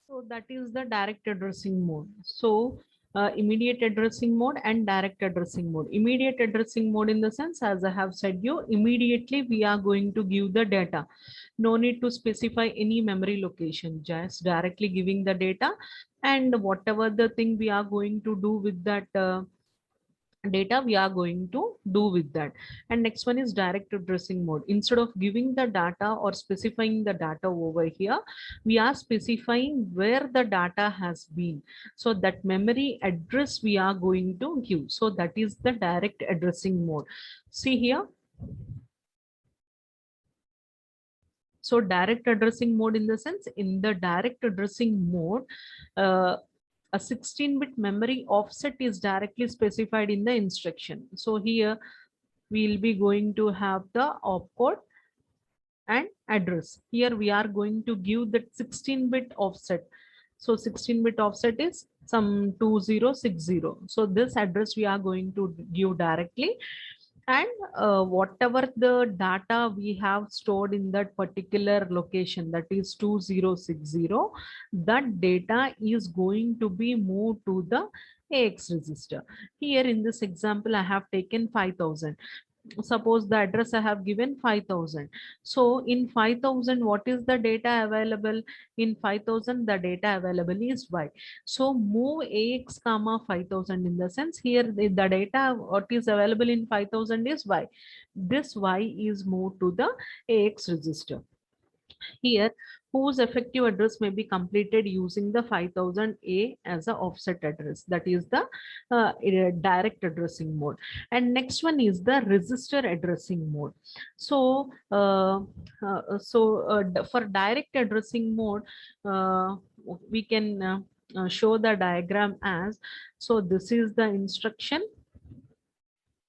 So that is the direct addressing mode. So immediate addressing mode and direct addressing mode. Immediate addressing mode in the sense, as I have said you, immediately we are going to give the data. No need to specify any memory location, just directly giving the data, and whatever the thing we are going to do with that data, we are going to do with that. And next one is direct addressing mode. Instead of giving the data or specifying the data over here, we are specifying where the data has been, so that memory address we are going to give. So that is the direct addressing mode. See here. So direct addressing mode, in the sense, in the direct addressing mode, a 16-bit memory offset is directly specified in the instruction. So here we'll be going to have the opcode and address. Here we are going to give that 16-bit offset. So 16-bit offset is some 2060. So this address we are going to give directly, and whatever the data we have stored in that particular location, that is 2060, that data is going to be moved to the AX register. Here in this example I have taken 5000. Suppose the address I have given 5000. So in 5000, what is the data available? In 5000, the data available is Y. So move AX comma 5000, in the sense, here the data what is available in 5000 is Y. This Y is moved to the AX register. Here, whose effective address may be completed using the 5000A as a offset address. That is the direct addressing mode. And next one is the register addressing mode. So, for direct addressing mode, we can show the diagram as, so this is the instruction.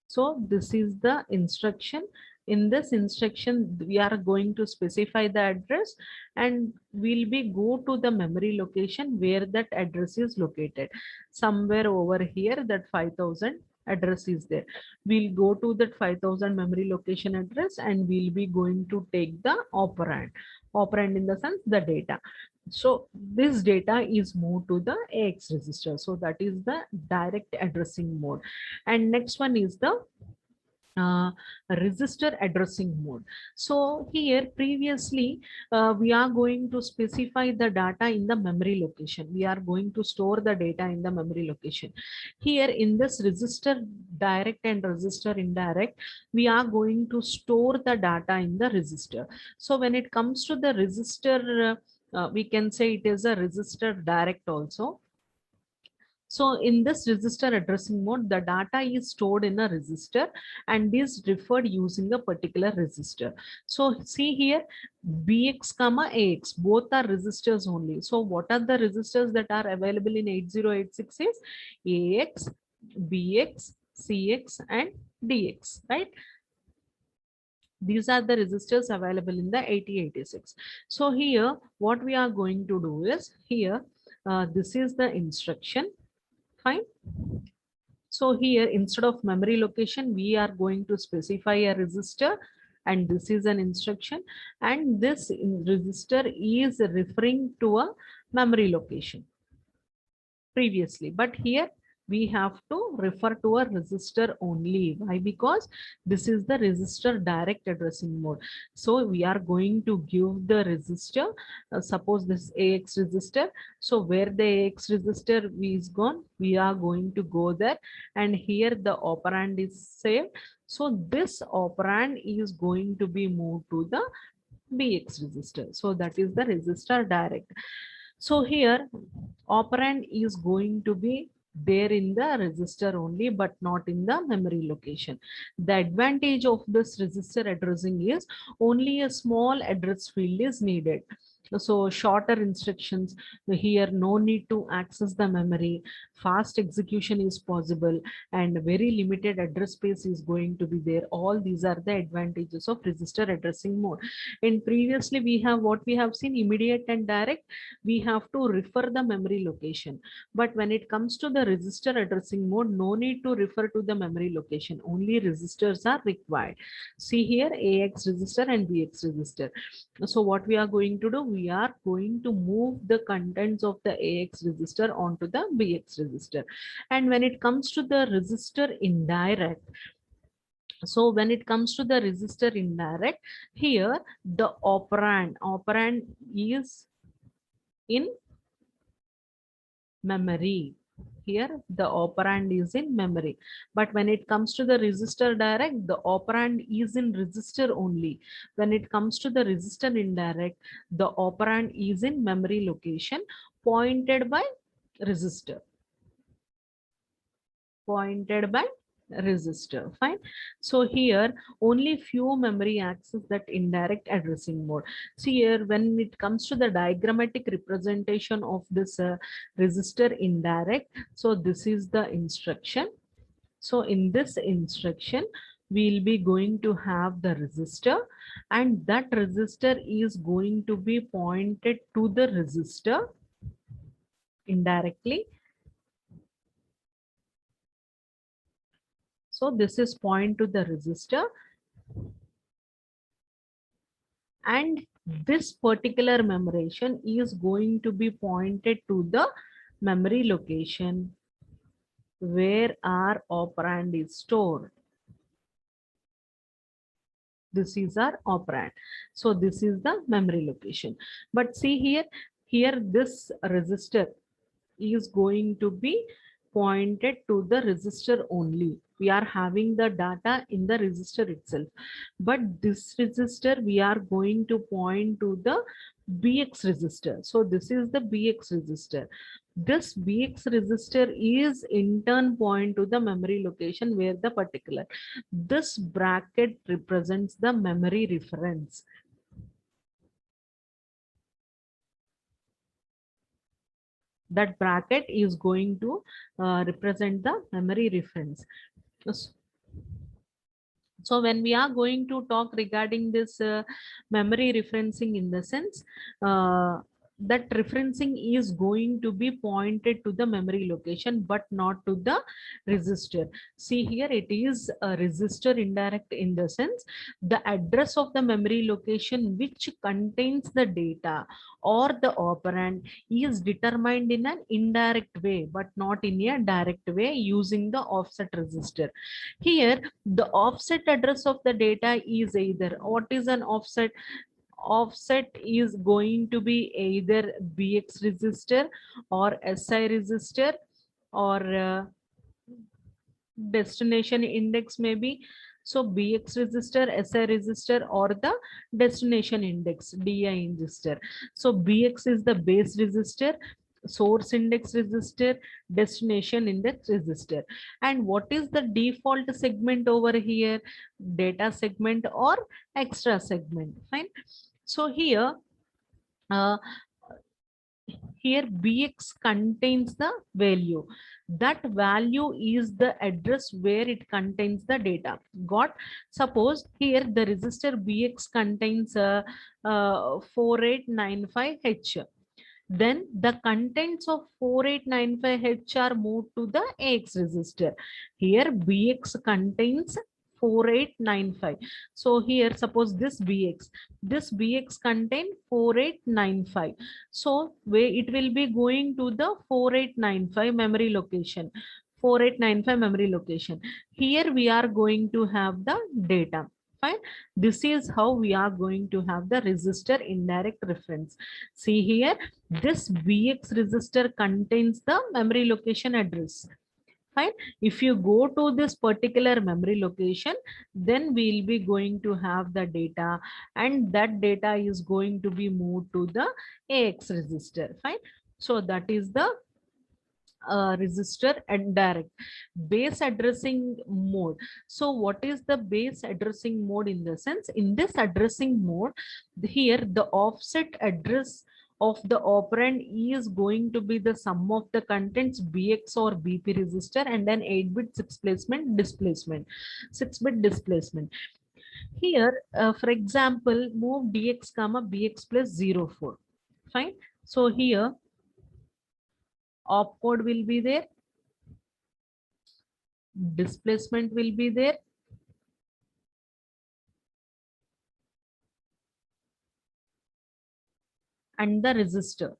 So this is the instruction. In this instruction, we are going to specify the address, and we'll be go to the memory location where that address is located. Somewhere over here, that 5000 address is there. We'll go to that 5000 memory location address, and we'll be going to take the operand. Operand in the sense the data. So this data is moved to the AX register. So that is the direct addressing mode. And next one is the uh, register addressing mode. So here previously we are going to specify the data in the memory location. We are going to store the data in the memory location. Here in this register direct and register indirect, we are going to store the data in the register. So when it comes to the register, we can say it is a register direct also. So in this register addressing mode, the data is stored in a register and is referred using a particular register. So see here, BX comma AX, both are registers only. So what are the registers that are available in 8086 is AX, BX, CX and DX, right? These are the registers available in the 8086. So here, what we are going to do is here, this is the instruction. Fine. So here, instead of memory location, we are going to specify a register, and this is an instruction, and this register is referring to a memory location previously, but here we have to refer to a register only. Why? Because this is the register direct addressing mode. So we are going to give the register, suppose this AX register. So where the AX register is gone, we are going to go there, and here the operand is saved. So this operand is going to be moved to the BX register. So that is the register direct. So here operand is going to be there in the register only, but not in the memory location. The advantage of this register addressing is only a small address field is needed. So shorter instructions here, no need to access the memory, fast execution is possible, and very limited address space is going to be there. All these are the advantages of register addressing mode. And previously we have what we have seen, immediate and direct, we have to refer the memory location. But when it comes to the register addressing mode, no need to refer to the memory location, only registers are required. See here, AX register and BX register. So what we are going to do, we are going to move the contents of the AX register onto the BX register. And when it comes to the register indirect, so when it comes to the register indirect, here the operand is in memory. Here the operand is in memory, but when it comes to the register direct, the operand is in register only. When it comes to the register indirect, the operand is in memory location pointed by register, pointed by register. Fine. So here only few memory access that indirect addressing mode. See here, when it comes to the diagrammatic representation of this register indirect, so this is the instruction. So in this instruction, we'll be going to have the register, and that register is going to be pointed to the register indirectly. So this is point to the register, and this particular memorization is going to be pointed to the memory location where our operand is stored. This is our operand. So this is the memory location. But see here this register is going to be pointed to the register only. We are having the data in the register itself, but this register we are going to point to the BX register. So this is the BX register. This BX register is in turn point to the memory location where the particular, this bracket represents the memory reference. That bracket is going to represent the memory reference. So when we are going to talk regarding this memory referencing, in the sense that referencing is going to be pointed to the memory location but not to the register. See here, it is a register indirect in the sense the address of the memory location which contains the data or the operand is determined in an indirect way but not in a direct way using the offset register. Here the offset address of the data is either, what is an offset? Offset is going to be either BX register or SI register or destination index maybe. So BX register, SI register, or the destination index, DI register. So BX is the base register, source index register, destination index register. And what is the default segment over here? Data segment or extra segment. Fine. So here uh, here BX contains the value. That value is the address where it contains the data. Got? Suppose here the register BX contains 4895H. Then the contents of 4895H are moved to the AX register. Here BX contains 4895. So here suppose this BX contain 4895. So where it will be going to the 4895 memory location. 4895 memory location. Here we are going to have the data. Fine. This is how we are going to have the register indirect reference. See here, this BX register contains the memory location address. Fine. If you go to this particular memory location, then we'll be going to have the data, and that data is going to be moved to the AX register. Fine. So that is the register and direct base addressing mode. So what is the base addressing mode? In the sense, in this addressing mode, here the offset address of the operand is going to be the sum of the contents BX or BP register and then 8-bit 6-bit displacement. Here for example, move DX comma BX plus 04. Fine. So here opcode will be there, displacement will be there, and the register.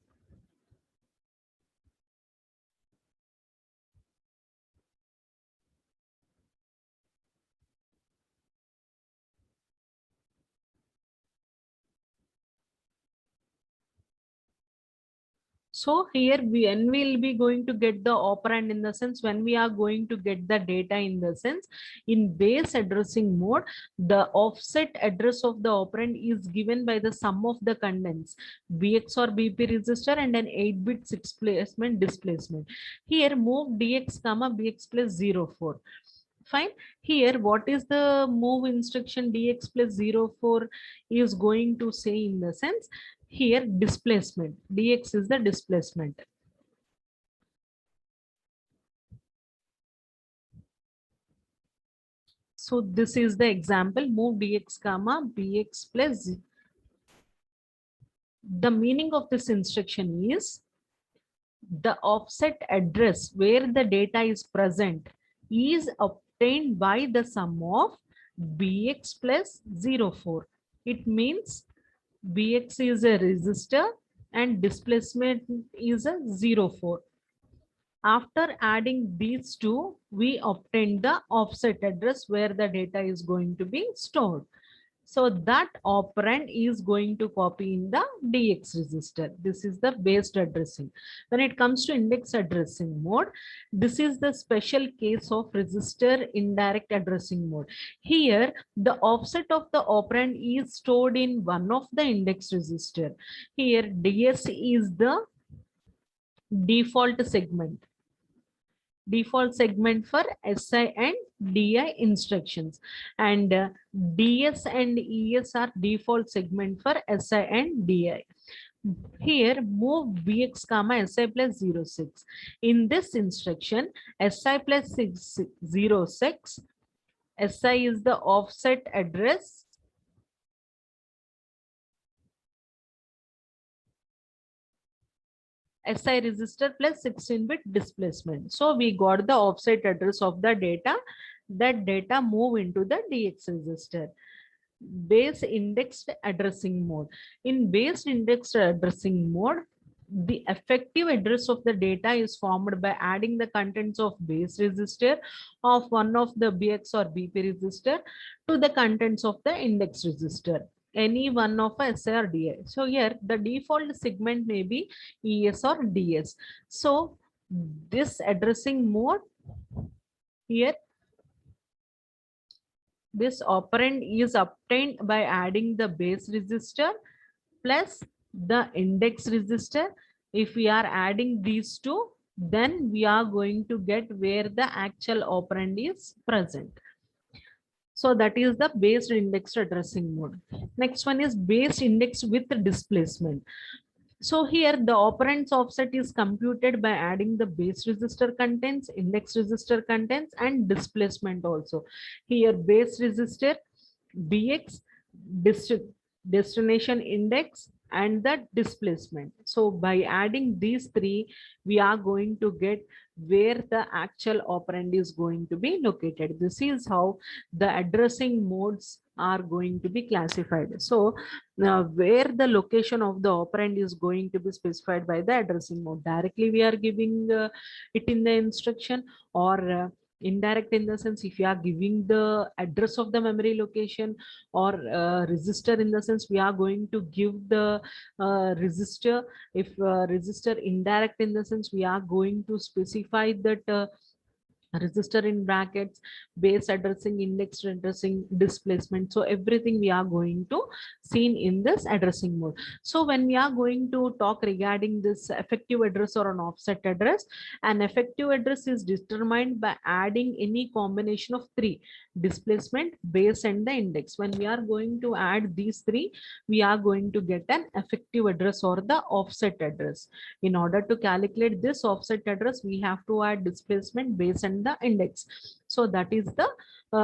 So here when we'll be going to get the operand, in the sense when we are going to get the data, in the sense in base addressing mode, the offset address of the operand is given by the sum of the contents BX or BP register and an 8-bit 6 placement displacement. Here move DX comma BX plus 04. Fine. Here what is the move instruction DX plus 04 is going to say, in the sense here displacement, DX is the displacement. So this is the example, move DX comma BX plus. The meaning of this instruction is the offset address where the data is present is obtained by the sum of BX plus 04. It means BX is a resistor and displacement is a 04. After adding these two, we obtain the offset address where the data is going to be stored. So that operand is going to copy in the DX register. This is the based addressing. When it comes to index addressing mode, this is the special case of register indirect addressing mode. Here, the offset of the operand is stored in one of the index register. Here, DS is the default segment. Default segment for SI and DI instructions, and DS and ES are default segment for SI and DI. Here move BX comma SI plus 06. In this instruction, SI plus 06, SI is the offset address. SI register plus 16-bit displacement. So we got the offset address of the data. That data move into the DX register. Base indexed addressing mode. In base indexed addressing mode, the effective address of the data is formed by adding the contents of base register of one of the BX or BP register to the contents of the index register, any one of SI or DI. So here the default segment may be ES or DS. So this addressing mode, here this operand is obtained by adding the base register plus the index register. If we are adding these two, then we are going to get where the actual operand is present. So that is the based indexed addressing mode. Next one is based index with displacement. So here the operand's offset is computed by adding the base register contents, index register contents, and displacement also. Here base register, BX, destination index, and the displacement. So by adding these three, we are going to get where the actual operand is going to be located. This is how the addressing modes are going to be classified. So where the location of the operand is going to be specified by the addressing mode. Directly we are giving it in the instruction, or indirect, in the sense if you are giving the address of the memory location, or register, in the sense we are going to give the register. If register indirect, in the sense we are going to specify that register in brackets, base addressing, index addressing, displacement. So everything we are going to see in this addressing mode. So when we are going to talk regarding this effective address or an offset address, an effective address is determined by adding any combination of three: displacement, base, and the index. When we are going to add these three, we are going to get an effective address or the offset address. In order to calculate this offset address, we have to add displacement, base, and the index. So that is the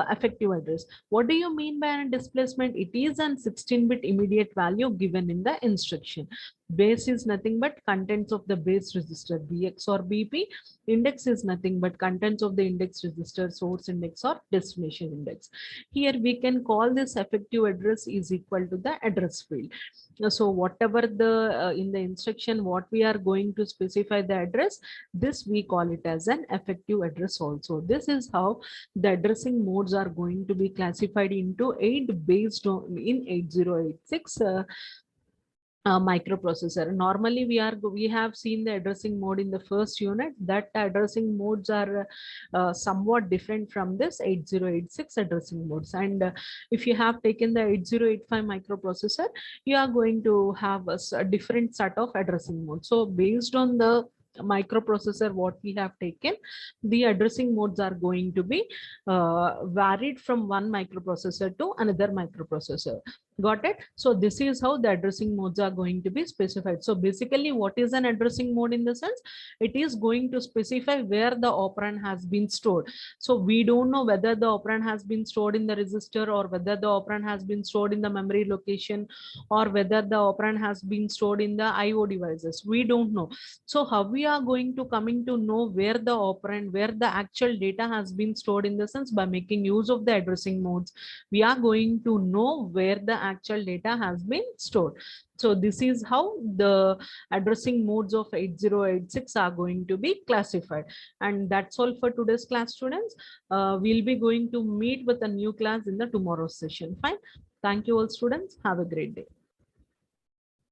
effective address. What do you mean by a displacement? It is an 16-bit immediate value given in the instruction. Base is nothing but contents of the base register, BX or BP. Index is nothing but contents of the index register, source index or destination index. Here we can call this effective address is equal to the address field. So whatever the in the instruction what we are going to specify the address, this we call it as an effective address also. This is how the addressing modes are going to be classified into 8 based on in 8086 microprocessor. Normally we have seen the addressing mode in the first unit, that addressing modes are somewhat different from this 8086 addressing modes. And if you have taken the 8085 microprocessor, you are going to have a different set of addressing modes. So based on the microprocessor what we have taken, the addressing modes are going to be varied from one microprocessor to another microprocessor. Got it? So this is how the addressing modes are going to be specified. So basically, what is an addressing mode in the sense? It is going to specify where the operand has been stored. So we don't know whether the operand has been stored in the register, or whether the operand has been stored in the memory location, or whether the operand has been stored in the IO devices. We don't know. So how we are going to coming to know where the operand, where the actual data has been stored in the sense? By making use of the addressing modes, we are going to know where the actual data has been stored. So this is how the addressing modes of 8086 are going to be classified. And that's all for today's class, students. We'll be going to meet with a new class in the tomorrow's session. Fine. Thank you all, students. Have a great day.